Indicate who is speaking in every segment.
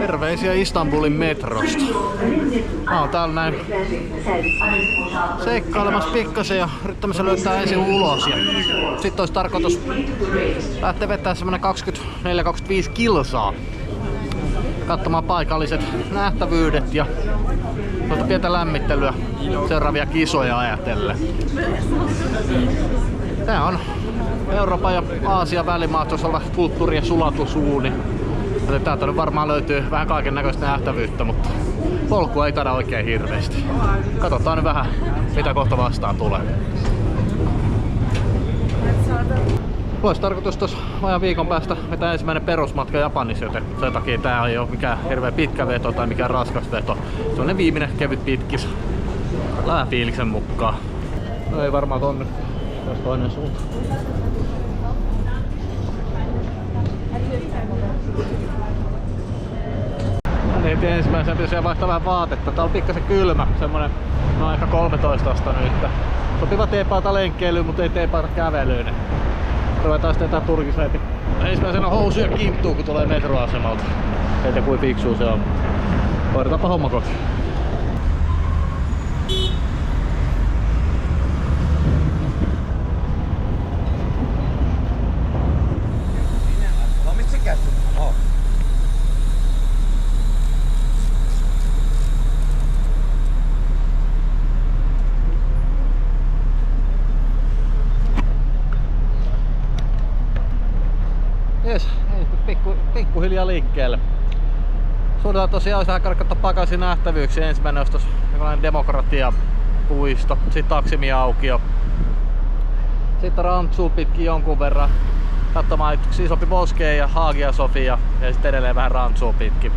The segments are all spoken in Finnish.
Speaker 1: Terveisiä Istanbulin metrosta. Mä oon täällä näin seikkailemassa pikkasen ja yrittämässä löytää ensin ulos. Ja sit olisi tarkoitus lähteä vetää semmonen 24-25 kilsaa. Katsomaan paikalliset nähtävyydet ja pientä lämmittelyä seuraavia kisoja ajatellen. Tää on Euroopan ja Aasian välimaastossa oleva kulttuuri- ja sulatusuuni. Joten täältä nyt varmaan löytyy vähän kaiken näköistä nähtävyyttä, mutta polkua ei taida oikein hirveästi. Katsotaan nyt vähän mitä kohta vastaan tulee. Olisi tarkoitus tuossa vajaan viikon päästä vetää ensimmäinen perusmatka Japanissa, joten sen takia tää ei ole mikään hirveän pitkä veto tai mikään raskas veto. Se on ne viimeinen kevyt pitkis. Vähän fiiliksen mukaan. No ei varmaan tonne. Tässä toinen suunta. No niin, ensimmäisenä pitäisi vaihtaa vähän vaatetta. Tää on pikkasen kylmä, semmonen no ehkä 13 astetta nyt. Sopiva teepaata lenkkeilyyn, mutta ei teepaata kävelyyn. Ruvetaan sitten tää turkisleipi. Ensimmäisenä housuja kinttuu kun tulee metroasemalta. Heitä kuin fiksuu se on. Hoidetaanpa homma kohti. Jes, pikkuhiljaa liikkeelle. Suunnitelma tosiaan olisi vähän karkattaa pakaisin nähtävyyksiä. Ensimmäinen olisi tuossa demokratiapuisto, sitten Taksimi-aukio. Sitten Rantsuu pitkin jonkun verran. Katsomaan yksi isompi moskee ja Hagia Sofia ja sitten edelleen vähän Rantsuu pitkin.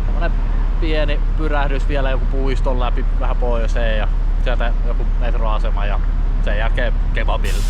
Speaker 1: Tällainen pieni pyrähdys vielä joku puiston läpi vähän pohjoiseen ja sieltä joku metroasema ja sen jälkeen kebabille.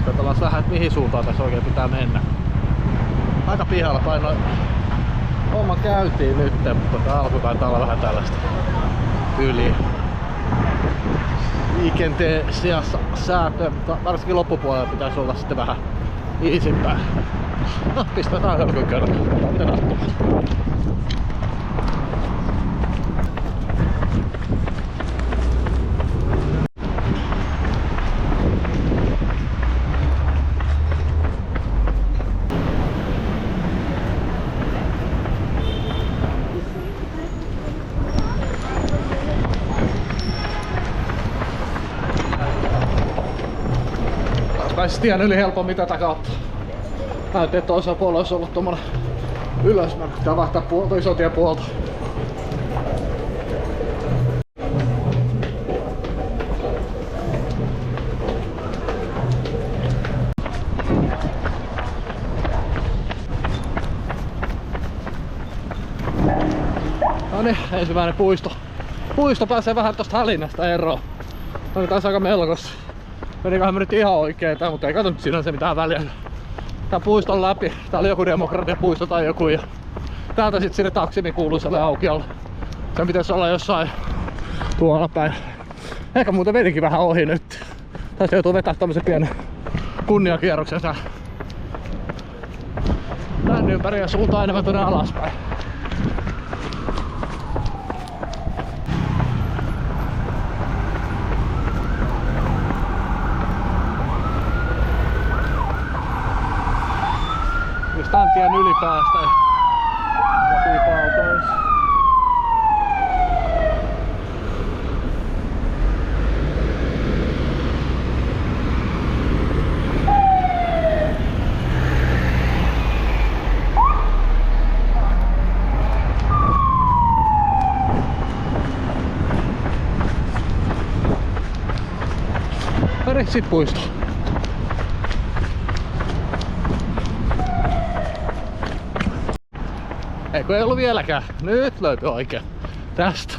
Speaker 1: Katsotaan vähän, että mihin suuntaan tässä oikein pitää mennä. Aika pihalla painoin. Homma käytiin nyt, mutta alku taitaa olla vähän tällaista yli liikenteen sijassa säätöä, mutta varsinkin loppupuolella pitäisi olla sitten vähän iisimpää. No, pistetään hölkyn kerran. Pääsis tien yli helpommin tätä kautta. Näytti, että toisella puolella olisi ollut tommonen ylösmeno. Pitää vaihtaa isotien puolta. Noniin, ensimmäinen puisto. Puisto pääsee vähän tosta hälinästä eroon. Oli taas aika melkoista. Meniköhän me nyt ihan oikein tää, mutta ei kato nyt sinänsä mitään väliä. Tää puiston läpi. Tää oli joku demokratiapuisto tai joku ja täältä sit sinne Taksimin kuuluisalle aukiolle. Se pitäisi olla jossain tuolla päin. Ehkä muuten vedikin vähän ohi nyt. Tässä joutuu vetää tämmösen pienen kunniakierroksen tän ympäri ja suuntaan enemmän tonne alaspäin. Tän tien yli päästä läpi pautois. Sit puisto. Eikö ei ollut vieläkään? Nyt löytyy oikein. Tästä.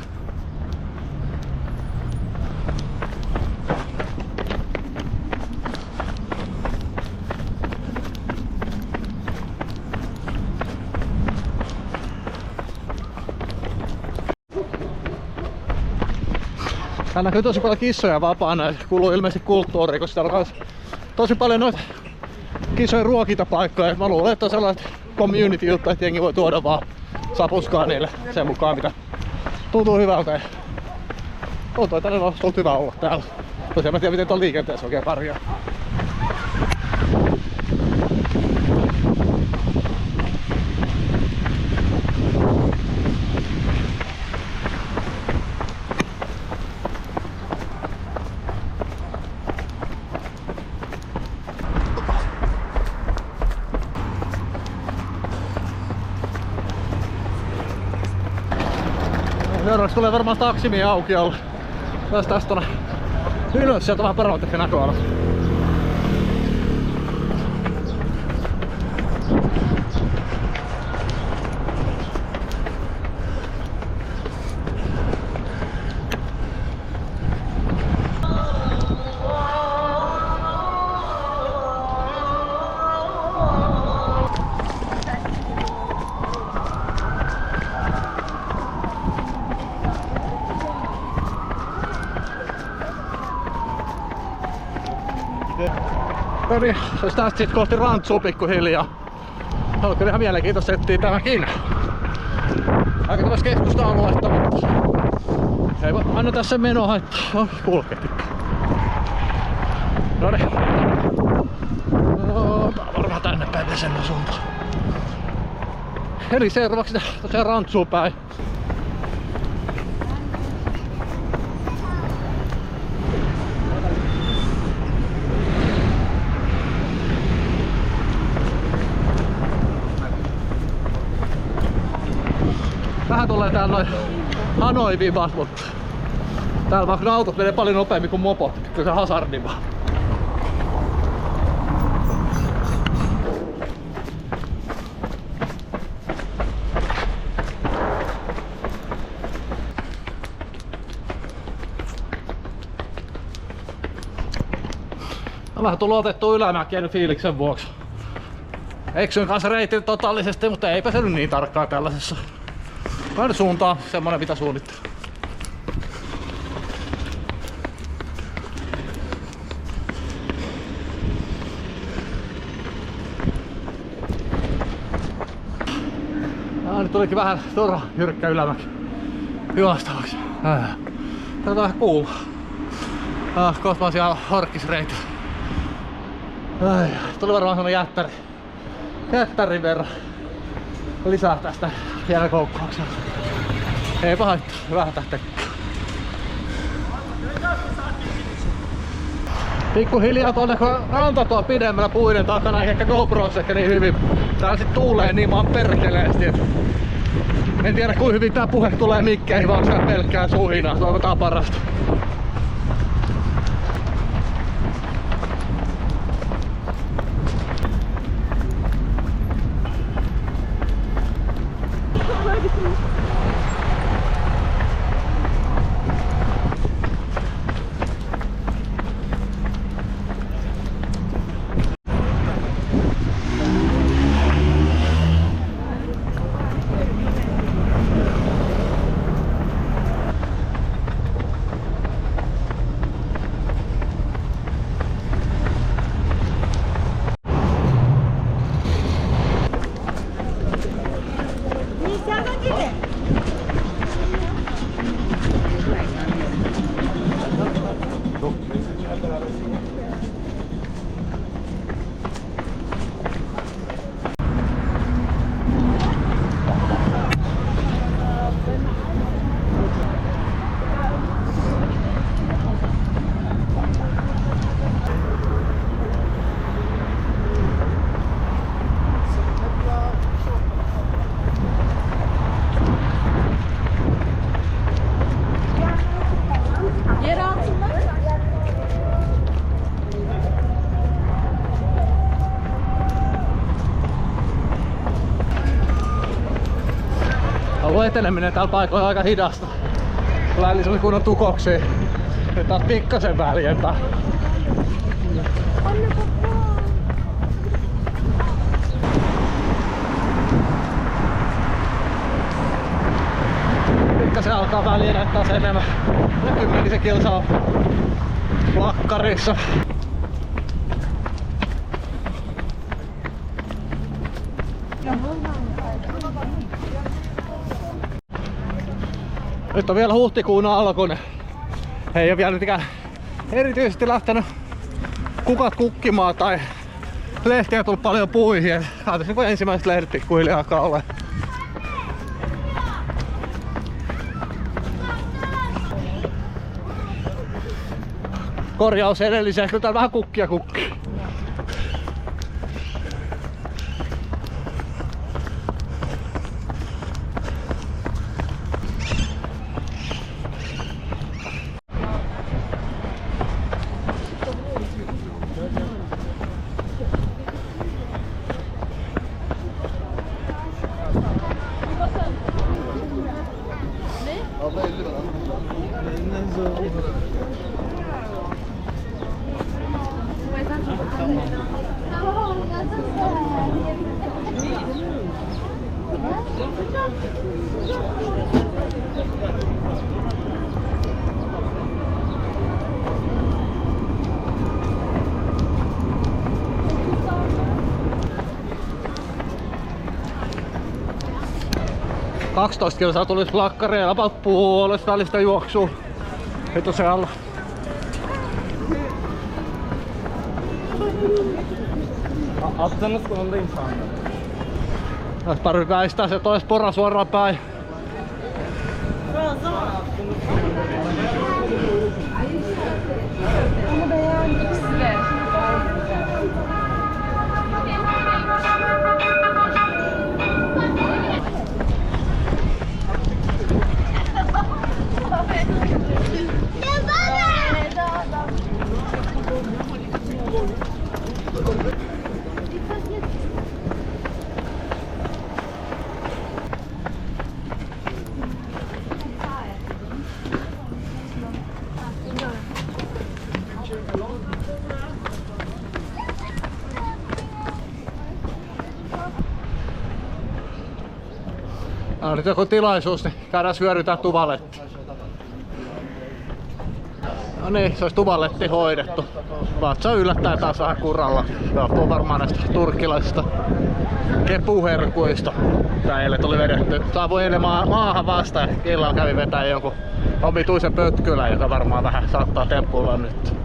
Speaker 1: Täällä näkyy tosi paljon kissoja vapaana ja kuuluu ilmeisesti kulttuuriin, koska täällä on tosi paljon noita kissojen ruokintapaikkoja. Mä luulen, että on sellainen community-juttu, että jengi voi tuoda vaan sapuskaa niille sen mukaan, mitä tuntuu hyvältä. Tuntuu, että tänne on ollut hyvä olla täällä. Tosiaan mä tiedän, miten tuon liikenteessä oikein pärjää. Seuraavaksi tulee varmaan Taksimien aukiolla. Tästä tonne ylös, sieltä vähän paremmat näköalat. No niin, jos tästä sit kohti rantsua pikkuhiljaa. On kyllä ihan mielenkiintoista settiä tämäkin. Aika tämmöistä keskusta-aluetta, mutta ei voi anna tässä meno haittaa. No, kulkeetikko. No niin. No, varmaan tänne päin sen suuntaan. Eli seuraavaksi tosiaan rantsuun päin. Vähän tulee täällä noin Hanoi-vibat, mutta täällä vaikka autot menee paljon nopeammin kuin mopot, kyllä se hazardi vaan. Mä vähän tullut otettua ylämäkiä nyt fiiliksen vuoksi. Eksyn kanssa reitin totaalisesti, mutta eipä se nyt niin tarkkaa tällaisessa. Aina suuntaan semmonen mitä suunnittelee. Nyt tulikin vähän turha jyrkkä ylämäki juostavaksi. Tää on vähän kuuma. Kohta mä oon siellä Horkkisreitillä. Tuli varmaan semmonen jättärin verran lisää tästä jälkoukkaukselta. Eipä haittaa, vähän tähtekkiä. Pikkuhiljaa tuonne kun ranta tuo pidemmällä puiden takana, ehkä GoProssa ehkä niin hyvin. Täällä sit tuulee niin maan perkeleesti, et en tiedä kuinka hyvin tää puhe tulee mikkeihin, vaan se pelkkää suhinaa. Toivotaan parasta. Eteneminen täällä paikoilla aika hidasta. Laillisella kunnon tukoksiin. Nyt taas pikkasen väljempää. pikkasen alkaa väliä näyttää se enemmän. 10 kilsaa plakkarissa. Nyt on vielä huhtikuun alkuun. Ei oo vielä mitenkään erityisesti lähtenyt kukat kukkimaan tai lehtiä tullut paljon puihin. Katsotaan kun ensimmäiset lehdet pikkuhiljaa alkaa olla. Korjaus edelliseen, kyllä täällä vähän kukkia kukkii. kilsaa tulisi plakkaria, about puolesta välistä juoksua. Nyt on se alla.
Speaker 2: Attınız konudayım şu anda.
Speaker 1: Jos parvi väistää se tois pora suoraan päin.
Speaker 3: Onu beğendik size.
Speaker 1: Nyt joku tilaisuus, niin käydään hyödyntää tuvalettia. No niin, se olisi tuvalletti hoidettu. Vatsa yllättäen taas vähän kuralla. Johtuu varmaan näistä turkkilaisista kepuherkuista. Tää eilen tuli vedetty. Saavui eilen maahan vasta ja illalla kävi vetää jonkun omituisen pötkylän, joka varmaan vähän saattaa temppuilla nyt.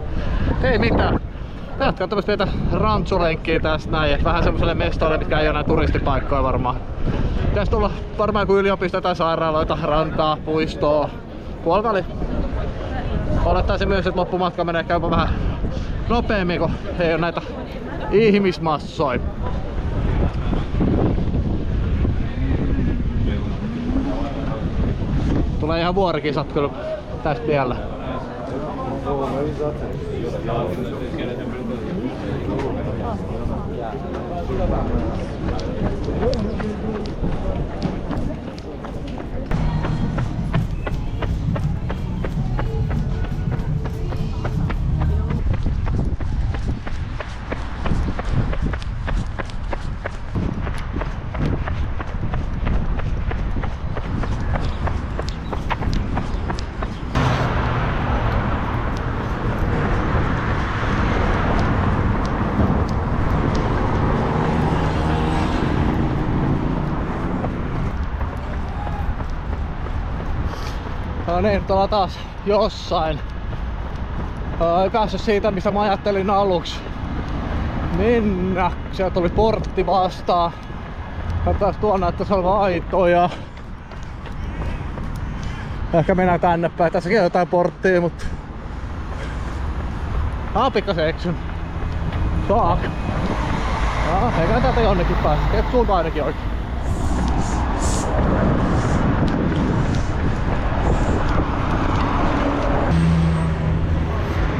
Speaker 1: Ei mitään. Jatkaa tämmöstä pientä rantsulenkkiä tästä näin, et vähän semmoselle mestoille, mitkä ei oo nää turistipaikkoja varmaan. Pitäis tulla varmaan kuin yliopisto tai sairaaloita, rantaa, puistoa, puoliväli. Olettaisin myös, että loppumatka menee käypä vähän nopeammin, kun ei oo näitä ihmismassoja. Tulee ihan vuorikisat kyllä tästä vielä. No niin, nyt ollaan taas jossain. Ei päässyt siitä, mistä mä ajattelin aluksi mennä. Sieltä tuli portti vastaan. Katsotaan tuon näyttäisi olevan aitoja. Ehkä mennään tänne päin. Tässäkin on jotain porttia, mutta... pikkasen eksyn. Saak. Eikä täältä jonnekin pääse. Tiedät suunta ainakin oikein.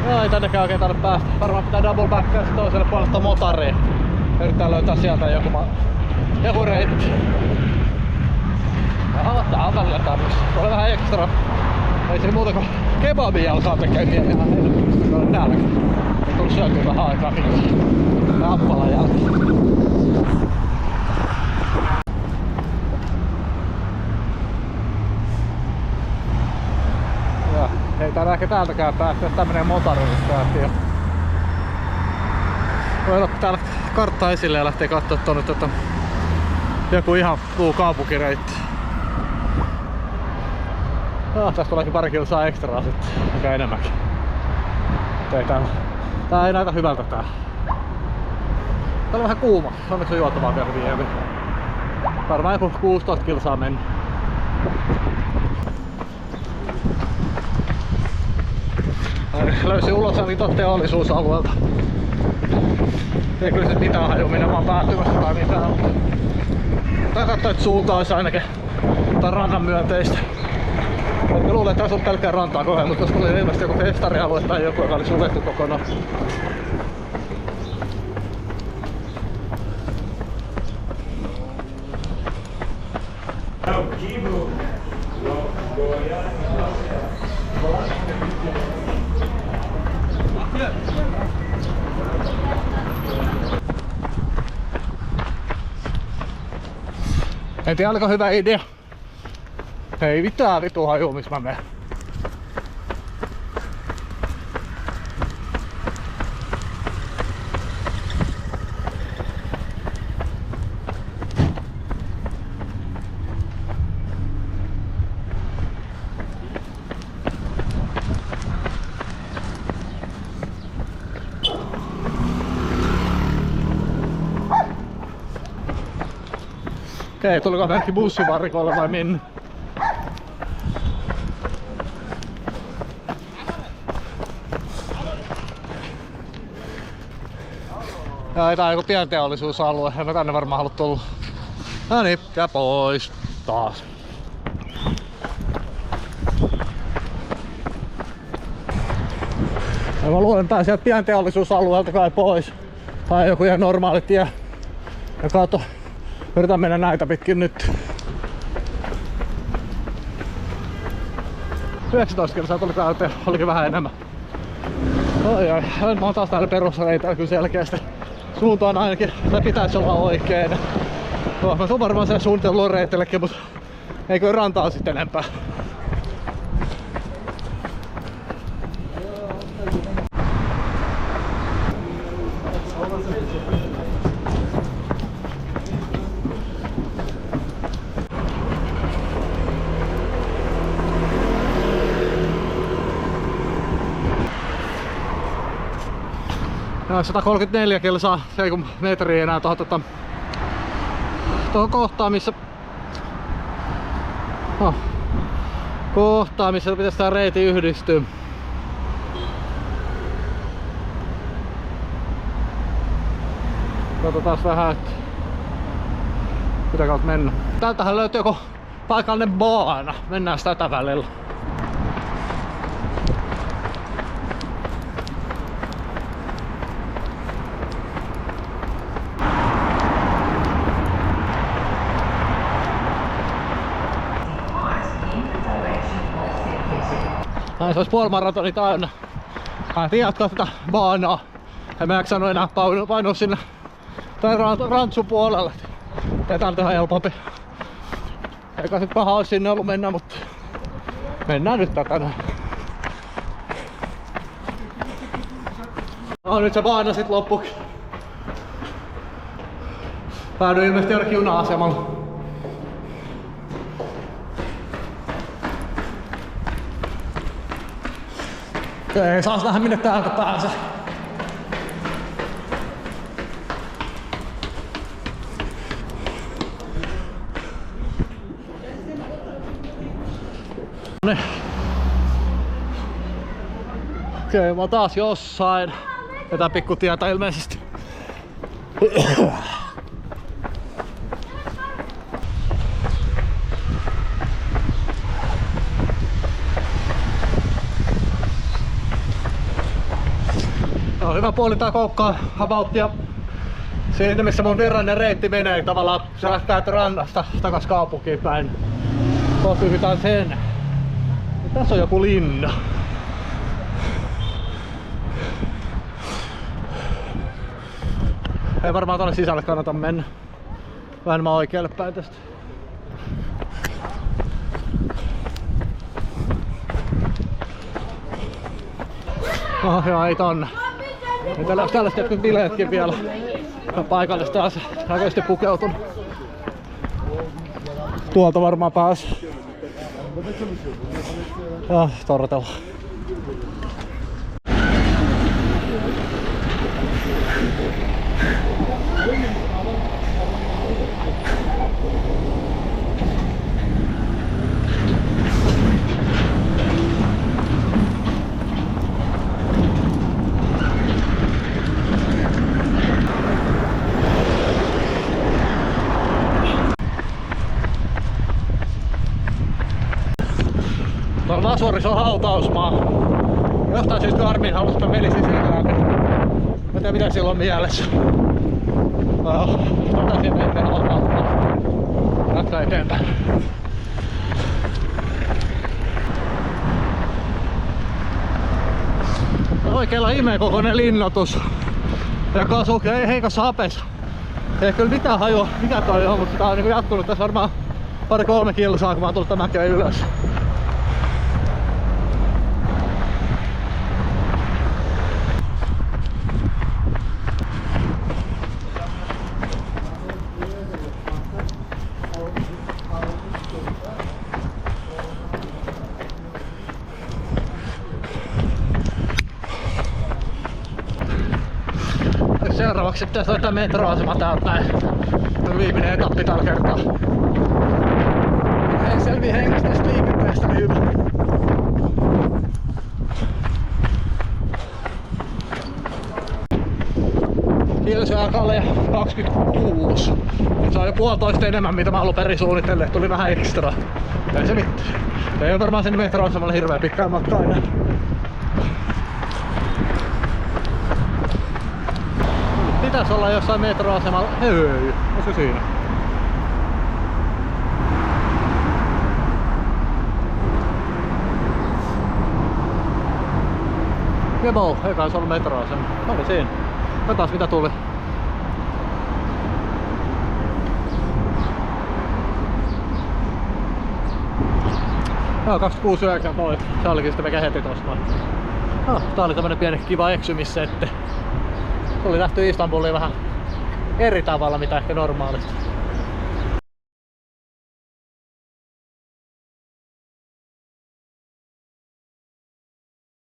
Speaker 1: No ei tännekään oikein tarvitse päästä. Varmaan pitää double backaa toiselle puolesta motariin. Yrittää löytää sieltä joku reitti. Tää on välillä tarvis. Tulee vähän ekstra. Ei se muuta kuin kebabia alkaa tekee mieliä ihan helposti. Se on nälkä. Ei tullut syötyä vähän aikaa pikkuisen. Appalan jälkeen. täältäkään päästä, jos tää menee motorille täältä. Voi ottaa täällä kartta esille ja lähtee kattoo tonne joku ihan kaupunkireitti. Tästä tuleekin pari kilsaa ekstraa sitten, mikä enemmänkin. Tää ei näytä hyvältä tää. Tää on vähän kuuma, onneksi on juotavaa vielä hyvin. Varmaan joku 16 kilsaa mennä. Löysin ulos tuolta teollisuusalueelta. Ei kyllä se mitään haju minne vaan päättymässä tai mitään, mutta tää katsoo, että suunta olisi ainakin rannan myönteistä. Mä luulen, että tässä on pelkkää rantaa koko ajan, mutta koska oli ilmeisesti joku festarialue tai joku, joka oli suljettu kokonaan. En tiedä, oliko hyvä idea. Ei mitään vitu hajuu, missä mä menen. Okei, tuliko kaikki bussivarikoilla vai minne? Ja tää on joku pienteollisuusalue, en mä tänne varmaan halua tulla. No niin, ja pois taas. Ja mä luulen, tää sieltä pienteollisuusalueelta kai pois. Tai joku ihan normaali tie. Ja kato, yritän mennä näitä pitkin nyt. 19 kilsaa tuli täyteen, olikin vähän enemmän. Oi oi, mä oon taas täällä perusreitellä kyllä selkeästi. Suunta on ainakin, tai pitäisi olla oikein. No, mä tuun varmaan sen suunnitelluun reitellekin, mutta eikö rantaa sitten enempää. No, 134 kilsaa, se ei kun metriä enää tuohon kohtaan, missä missä pitäisi tää reiti yhdistyä. Katsotaan vähän, että mitä kautta mennä. Täältähän löytyy joku paikallinen baana. Mennään tätä välillä. Näin se olisi puolimaratoni täynnä. Päätin jatkaa tätä baanaa. En mä jaksanut enää painua sinne tai rantsun puolelle. Tää on tähän helpompi. Eikä sit paha olisi sinne ollut mennä, mutta mennään nyt tätä. No nyt se baana sit loppukin. Päädyin ilmeisesti jonnekin juna-asemalle. Okei, saas nähdä minne täältä pääsee. Okei, mä oon taas jossain. Jotain pikkutietä ilmeisesti. No, hyvä puoli tää koukkaa abouttia. Siitä missä mun virallinen reitti menee tavallaan, se lähtee rannasta takas kaupunkiin päin. Pyhytään sen. Ja tässä on joku linna. Ei varmaan tonne sisälle kannata mennä. Vähän mä oikealle päin tästä. Oh joo, ei tonne. Tällaiset jotkut bileetkin vielä. Paikalle taas näköisesti pukeutunut. Tuolta varmaan pääs. Tortella. Tuolla Asurissa on hautausmaa. Jostain syystä Garmin halusi, että mä menisin siellä läpi. Mä en tiedä mitä sillä on mielessä. Totasin eteen hautausmaa. Jatkaa eteenpäin. Oikealla imekokoinen linnoitus. Joka asuu heikossa hapessa. Ei kyllä mitään hajua mikä toi on, mutta tää on niinku jatkunut tässä varmaan 2-3 kilsaa kun mä oon tullut tämän mäkeen ylös. Seuraavaksi sitten soittaa metroasema täältä näin. Viimeinen etappi tällä kertaa. Ei selviä hengestä tästä liikenteestä niin hyvä. Kilsyä Kalle 26. Se on jo 1,5 enemmän mitä mä alun perin suunnitellut. Tuli vähän ekstra. Ei se mitään. Ei ole varmaan sen metroasemalle hirveän pitkään matkaa enää. Pitäis olla jossain metroasemalla. Hei, olisiko siinä? Jebo, ei kai se ollut metroasema. Oli siinä. Katsotaan mitä tuli. Joo, 26,9 toi. Se olikin sitten mikä heti tosta noin. Tää oli tämmönen pieni kiva eksymissetti. Tuli nähty Istanbuliin vähän eri tavalla mitä ehkä normaalisti.